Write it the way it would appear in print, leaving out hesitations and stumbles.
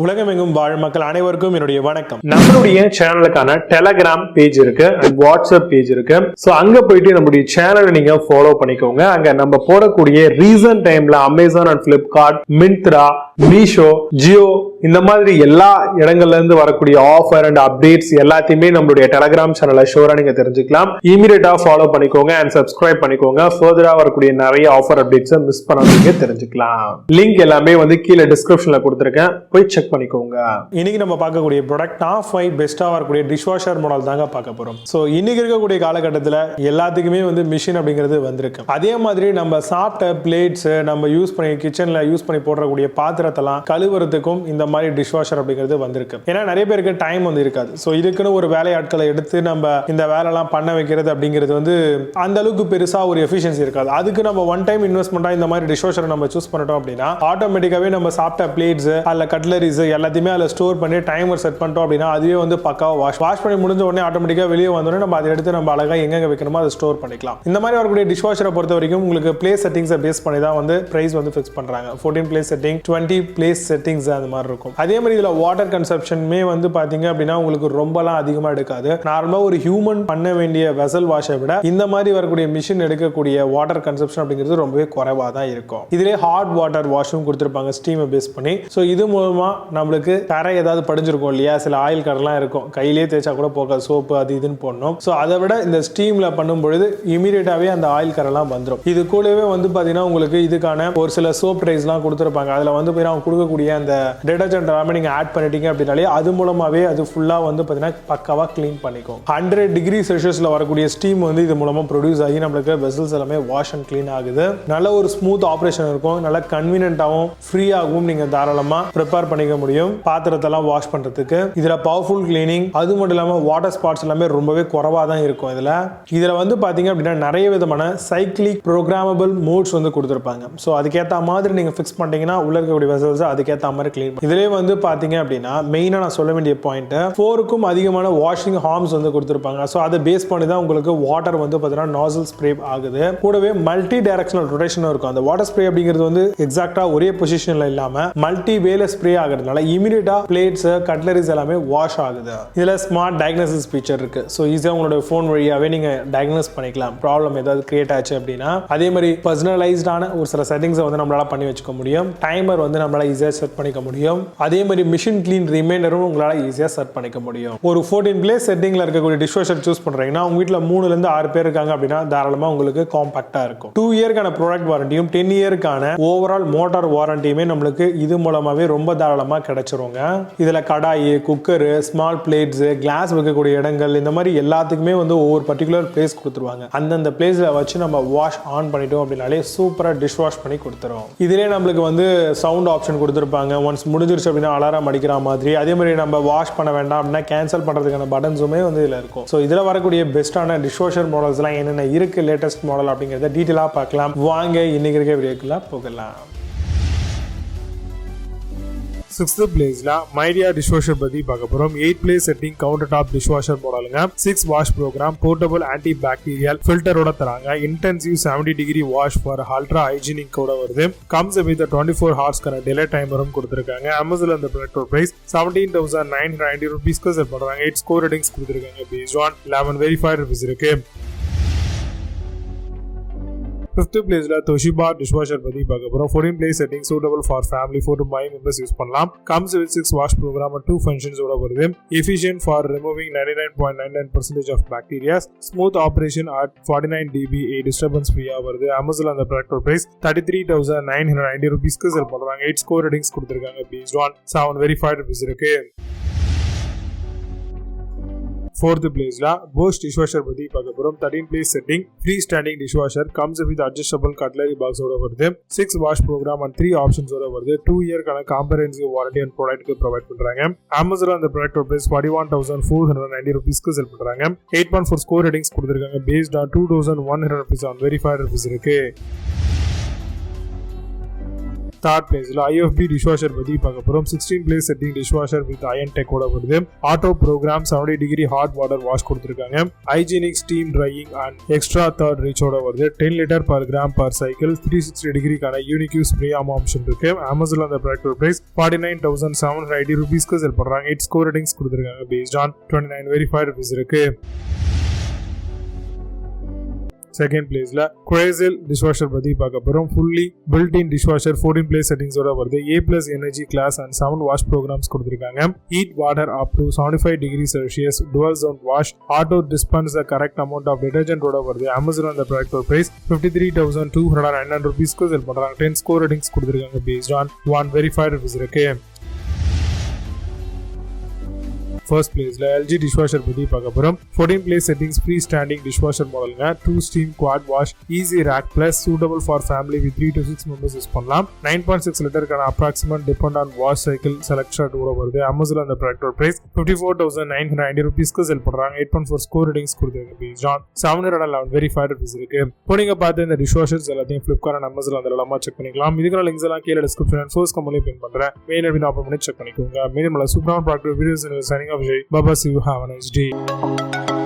உலகமெங்கும் வாழும் மக்கள் அனைவருக்கும் என்னுடைய வணக்கம். நம்மளுடைய சேனலுக்கான டெலகிராம் பேஜ் இருக்கு அண்ட் வாட்ஸ்அப் பேஜ் இருக்கு. சோ அங்க போயிட்டு நம்மளுடைய சேனலை நீங்க ஃபாலோ பண்ணிக்கோங்க. அங்க நம்ம போடக்கூடிய ரீசன்ட் டைம்ல Amazon and Flipkart, Myntra, Meesho, Jio இந்த மாதிரி எல்லா இடங்கள்ல இருந்து வரக்கூடிய ஆஃபர் அண்ட் அப்டேட்ஸ் எல்லாத்தையுமே நம்மளுடைய டெலகிராம் சேனல்ல ஷோரா நீங்க தெரிஞ்சுக்கலாம். இமீடியட்டா ஃபாலோ பண்ணிக்கோங்க அண்ட் சப்ஸ்கிரைப் பண்ணிக்கோங்க. ஃபர்தரா வரக்கூடிய நிறைய ஆஃபர் அப்டேட்ஸ் மிஸ் பண்ணாதீங்க, தெரிஞ்சுக்கலாம். லிங்க் எல்லாமே கீழே டிஸ்கிரிப்ஷன்ல கொடுத்திருக்கேன், போய் செக் பண்ணிக்கோங்க. இன்னைக்கு நம்ம பார்க்கக்கூடிய ப்ராடக்ட் டாப் 5 பெஸ்டா வரக்கூடிய டிஷ்வாஷர் மாடல் தாங்க பார்க்க போறோம். சோ இன்னைக்கு இருக்கக்கூடிய காலகட்டத்தில் எல்லாத்துக்குமே மிஷின் அப்படிங்கிறது வந்திருக்கு. அதே மாதிரி நம்ம சாப்பிட்ட பிளேட்ஸ், நம்ம யூஸ் பண்ணி கிச்சன்ல யூஸ் பண்ணி போடக்கூடிய பாத்திரத்தெல்லாம் கழுவுறதுக்கும் இந்த மாதிரி டிஷ்வாஷர் அப்படிங்கிறது வந்திருக்கு. ஏன்னா நிறைய பேருக்கு டைம் இருக்காது. ஸோ இதுக்குன்னு ஒரு வேலையாட்களை எடுத்து நம்ம இந்த வேலைலாம் பண்ண வைக்கிறது அப்படிங்கிறது அந்த அளவுக்கு பெருசா ஒரு எஃபிஷியன்சி இருக்காது. அதுக்கு நம்ம ஒன் டைம் இன்வெஸ்ட்மெண்டா இந்த மாதிரி டிஷ்வாஷர் நம்ம சூஸ் பண்ணிட்டோம் அப்படின்னா ஆட்டோமேட்டிக்காவே நம்ம சாப்பிட்ட பிளேட்ஸ் அல்ல கட்லரிஸ் எல்லாத்தையுமே அதில் ஸ்டோர் பண்ணி டைமர் செட் பண்ணிட்டோம் அப்படின்னா அதுவே பக்காவா வாஷ் பண்ணி முடிஞ்ச உடனே ஆட்டோமேட்டிக்கா வெளியே வந்தோடனே நம்ம அதை எடுத்து நம்ம அழகா எங்க வைக்கணுமோ அதை ஸ்டோர் பண்ணிக்கலாம். இந்த மாதிரி வரக்கூடிய டிஷ்வாஷரை பொறுத்த வரைக்கும் உங்களுக்கு பிளேஸ் செட்டிங்ஸை பேஸ் பண்ணி தான் பிரைஸ் ஃபிக்ஸ் பண்றாங்க. 14 பிளேஸ் செட்டிங், 20 பிளேஸ் செட்டிங்ஸ் அந்த மாதிரி இருக்கும். அதே மாதிரி இதுல வாட்டர் கன்சப்ஷனுமே பாத்தீங்க அப்படின்னா உங்களுக்கு ரொம்பலாம் அதிகமா எடுக்காது. நார்மலா ஒரு ஹியூமன் பண்ண வேண்டிய வெசல் வாஷை விட இந்த மாதிரி வரக்கூடிய மிஷின் எடுக்கக்கூடிய வாட்டர் கன்சப்ஷன் அப்படிங்கிறது ரொம்பவே குறைவா தான் இருக்கும். இதுல ஹாட் வாட்டர் வாஷும் கொடுத்திருப்பாங்க ஸ்டீமை பேஸ் பண்ணி. ஸோ இது மூலமா நம்மளுக்கு கரை ஏதாவது படிஞ்சிருக்கும் இல்லையா, சில ஆயில் கரெல்லாம் இருக்கும், கையிலேயே தேய்ச்சா கூட போகாது, சோப்பு அது இதுன்னு போடணும். ஸோ அதை விட இந்த ஸ்டீம்ல பண்ணும் பொழுது இமீடியட்டாவே அந்த ஆயில் கரெல்லாம் வந்துடும். இது கூடவே பாத்தீங்கன்னா உங்களுக்கு இதுக்கான ஒரு சில சோப் ட்ரைஸ்லாம் கொடுத்துருப்பாங்க. அதுல அவங்க கொடுக்கக்கூடிய அந்த டிடர்ஜென்ட் எல்லாமே நீங்க ஆட் பண்ணிட்டீங்க அப்படின்னாலே அது மூலமாவே அது ஃபுல்லா பாத்தீங்கன்னா பக்காவா கிளீன் பண்ணிக்கும். 100 டிகிரி செல்சியஸ்ல வரக்கூடிய ஸ்டீம் இது மூலமா ப்ரொடியூஸ் ஆகி நம்மளுக்கு வெசல்ஸ் எல்லாமே வாஷ் அண்ட் கிளீன் ஆகுது. நல்ல ஒரு ஸ்மூத் ஆபரேஷன் இருக்கும், நல்ல கன்வீனியன்ட்டாகவும் ஃப்ரீயாகவும் நீங்க தாராளமா ப்ரிப்பேர் பண்ணிக்க முடியும் பாத்திரத்தெல்லாம் வாஷ் பண்றதுக்கு. இதுல பவர்ஃபுல் கிளீனிங், அது மட்டும் இல்லாம வாட்டர் ஸ்பாட்ஸ் எல்லாமே ரொம்பவே குறைவா தான் இருக்கும். இதுல பாத்தீங்க அப்படின்னா நிறைய விதமான சைக்கிளிக் ப்ரோக்ராமபிள் மோட்ஸ் கொடுத்திருப்பாங்க. சோ அதுக்கேற்ற மாதிரி நீங்க ஃபிக்ஸ் பண்ணிட்டீங்கன்னா உள்ள இருக்கக்கூடிய வெசல்ஸ் அதுக்கேற்ற மாதிரி கிளீன் பண்ணும். இதுலயே பாத்தீங்க அப்படின்னா மெயினா நான் சொல்ல வேண்டிய பாயிண்ட் 4க்கும் அதிகமான வாஷிங் ஹார்ம்ஸ் கொடுத்திருப்பாங்க. சோ அதை பேஸ் பண்ணி தான் உங்களுக்கு வாட்டர் பாத்தீங்கன்னா நாசல் ஸ்ப்ரே ஆகுது. கூடவே மல்டி டைரக்ஷனல் ரொட்டேஷன் இருக்கும். அந்த வாட்டர் ஸ்ப்ரே அப்படிங்கிறது எக்ஸாக்ட்டா ஒரே பொசிஷன்ல இல்லாம மல்டி வேல ஸ்ப்ரே ஆகிறதுனால இமிடியேட்டா பிளேட்ஸ், கட்லரிஸ் எல்லாமே வாஷ் ஆகுது. இதுல ஸ்மார்ட் டயக்னோசிஸ் ஃபீச்சர் இருக்கு. சோ ஈஸியா உங்களோட போன் வழியாவே நீங்க டயக்னோஸ் பண்ணிக்கலாம் ப்ராப்ளம் ஏதாவது கிரியேட் ஆச்சு அப்படின்னா. அதே மாதிரி பர்சனலைஸ்டான ஒரு சில செட்டிங்ஸ் நம்மளால பண்ணி வச்சுக்க முடியும். டைமர் நம்மளால ஈஸியா செட் பண்ணிக்க முடியும். அதே மாதிரி மிஷின் கிளீன் ரிமைண்டரும் உங்களால ஈஸியா செட் பண்ணிக்க முடியும். ஒரு 14 பிளேஸ் செட்டிங்ல இருக்கக்கூடிய டிஷ்வாஷர் சூஸ் பண்றீங்கன்னா உங்க வீட்ல 3 ல இருந்து 6 பேர் இருக்காங்க அப்படின்னா தாராளமா உங்களுக்கு காம்பாக்டா இருக்கும். 2 இயர்க்கான ப்ராடக்ட் வாரண்டியும் 10 இயர்க்கான ஓவரால் மோட்டார் வாரண்டியுமே நம்மளுக்கு இது மூலமாவே ரொம்ப தாராளமா கிடைச்சிருங்க. இதுல கடாய், குக்கர், ஸ்மால் பிளேட்ஸ், கிளாஸ் வைக்கக்கூடிய இடங்கள் இந்த மாதிரி எல்லாத்துக்குமே ஒவ்வொரு பர்டிகுலர் பிளேஸ் கொடுத்துருவாங்க. அந்தந்த பிளேஸ்ல வச்சு நம்ம வாஷ் ஆன் பண்ணிட்டோம் அப்படின்னாலே சூப்பரா டிஷ் வாஷ் பண்ணி கொடுத்துரும். இதுலயே நம்மளுக்கு சவுண்ட் ஆப்ஷன் கொடுத்துருப்பாங்க. ஒன்ஸ் முடிஞ்சிருச்சு அப்படின்னா அலாரம் அடிக்கிற மாதிரி. அதே மாதிரி நம்ம வாஷ் பண்ண வேண்டாம் அப்படின்னா கேன்சல் பண்றதுக்கான பட்டன்ஸுமே இதுல இருக்கும். ஸோ இதுல வரக்கூடிய பெஸ்டான டிஷ்வாஷர் மாடல்ஸ் எல்லாம் என்னென்ன இருக்கு, லேட்டஸ்ட் மாடல் அப்படிங்கறத டீட்டெயிலா பார்க்கலாம். வாங்க இன்னைக்கு இருக்க வீடியோக்குள்ள போகலாம். 6th பிளேஸ்ல மைடியா டிஷ்வாஷர் பத்தி பார்க்க போறோம். 8 place setting countertop dishwasher மாடலுங்க. 6 wash programme, portable anti bacterial ஃபில்டரோட தராங்க. Intensive 70 degree wash for ultra hygienic கூட வருது. கம்ஸ் வித் 24 ஹார்ஸ்க்கான டிலே டைமரும் கொடுத்திருக்காங்க. அமேசான்ல இந்த ப்ராடக்ட் பிரைஸ் 17,990 ரூபீஸ்க்கு செல் பண்றாங்க. 8 ஸ்கோர் ரேட்டிங்ஸ் கொடுத்திருக்காங்க. பேஸ்ட் ஆன் 11 வெரிஃபைட் ரிவ்யூஸ் இருக்கு. 5th பிளேஸ்ல Toshiba டிஷ்வாஷர் பத்தி பார்க்க போறோம். 14 place setting suitable for family 4 to 5 members use பண்ணலாம். Comes with 6 wash programme and 2 functions ஓட வருது. Efficient for removing 99.99% of bacterias. Smooth operation at 49 dBA disturbance ஃப்ரீயா வருது. அமேசான்ல அந்த ப்ராடக்ட் பிரைஸ் 33,990 ரூபீஸ்க்கு செல் பண்றாங்க. 8 ஸ்கோர் ரேட்டிங்ஸ் கொடுத்திருக்காங்க. பேஸ்ட் ஆன் 7 வெரிஃபைட் ரிவ்யூஸ் இருக்கு. 4th பிளேஸ்ல Bosch டிஷ்வாஷர் பத்தி பார்க்க போறோம். 13 place setting free standing dishwasher comes with adjustable cutlery box ஓட வருது. 6 வாஷ் ப்ரோக்ராம் and 3 ஆப்ஷன்ஸ் ஓட வருது. 2 இயர்க்கான காம்ப்ரஹென்சிவ் வாரண்டி அண்ட் ப்ராடக்ட்க்கு ப்ரொவைட் பண்றாங்க. அமேசான்ல அந்த ப்ராடக்ட் பிரைஸ் 41,490 ரூபீஸ்க்கு செல் பண்றாங்க. 8.4 ஸ்கோர் ரேட்டிங்ஸ் கொடுத்திருக்காங்க. Based on 2,100 rupees on verified reviews இருக்கு. தேர்ட் பிளேஸ்ல IFB டிஷ்வாஷர் பத்தி பார்க்க போறோம். 16 place setting dishwasher with ion டெக்கோட வருது. Auto programme 70 degree hot water wash கொடுத்திருக்காங்க. Hygienic steam drying and extra third ரீச்சோட வருது. 10 litre per gram per cycle 360 டிகிரிக்கான யூனிக் ஸ்ப்ரே ஆப்ஷன் இருக்கு. Amazon அந்த ப்ராடக்ட் பிரைஸ் 49,780 ரூபீஸ்க்கு செல் பண்றாங்க. 8 ஸ்கோர் ரேட்டிங்ஸ் கொடுத்திருக்காங்க. based on 29 வெரிஃபைட் ரிவ்யூஸ் இருக்கு. செகண்ட் பிளேஸ்ல குரேசல் டிஷ்வாஷர் பத்தி பார்க்க போறோம். ஃபுல்லி பில்ட் இன் டிஷ்வாஷர் 14 பிளேஸ் செட்டிங்ஸோட வருது. A+ energy class and 7 wash programmes கொடுத்திருக்காங்க. Heat water up to 75 degree Celsius, dual zone wash, auto dispense the correct amount of detergent ஓட வருது. Amazon அந்த ப்ராடக்ட் பிரைஸ் 53,209 ரூபீஸ்க்கு செல் பண்றாங்க. 10 ஸ்கோர் ரேட்டிங்ஸ் கொடுத்திருக்காங்க. based on 1 verified reviews இருக்கு. First பிளேஸ்ல LG dishwasher பத்தி பார்க்க போறோம். 14 place settings free standing dishwasher மாடலுங்க. 2 steam quad wash, easy rack plus, suitable for family with 3 to 6 members use பண்ணலாம். 9.6 லிட்டருக்கான approximate depend on wash cycle selection கூட வருது. Amazon அந்த ப்ராடக்ட் பிரைஸ் 54,990 ரூபீஸ்க்கு செல் பண்றாங்க. 8.4 ஸ்கோர் ரேட்டிங்ஸ் கொடுத்திருக்காங்க. based on 711 வெரிஃபைட் ரிவ்யூஸ் இருக்கு. இப்போ நீங்க பார்த்த இந்த டிஷ்வாஷர்ஸ் எல்லாத்தையும் Flipkart and Amazon அந்த எல்லாமே செக் பண்ணிக்கலாம். இதுக்கான லிங்க்ஸ் எல்லாம் கீழே டிஸ்கிரிப்ஷன் அண்ட் ஃபோர்ஸ் கம்பெனி பின் பண்றேன். மெயில் ஐடி ஓபன் பண்ணி செக் பண்ணிக்கோங்க. மீண்டும் சூப்பரான product videos signing off. Bye bye, see you, have a nice day.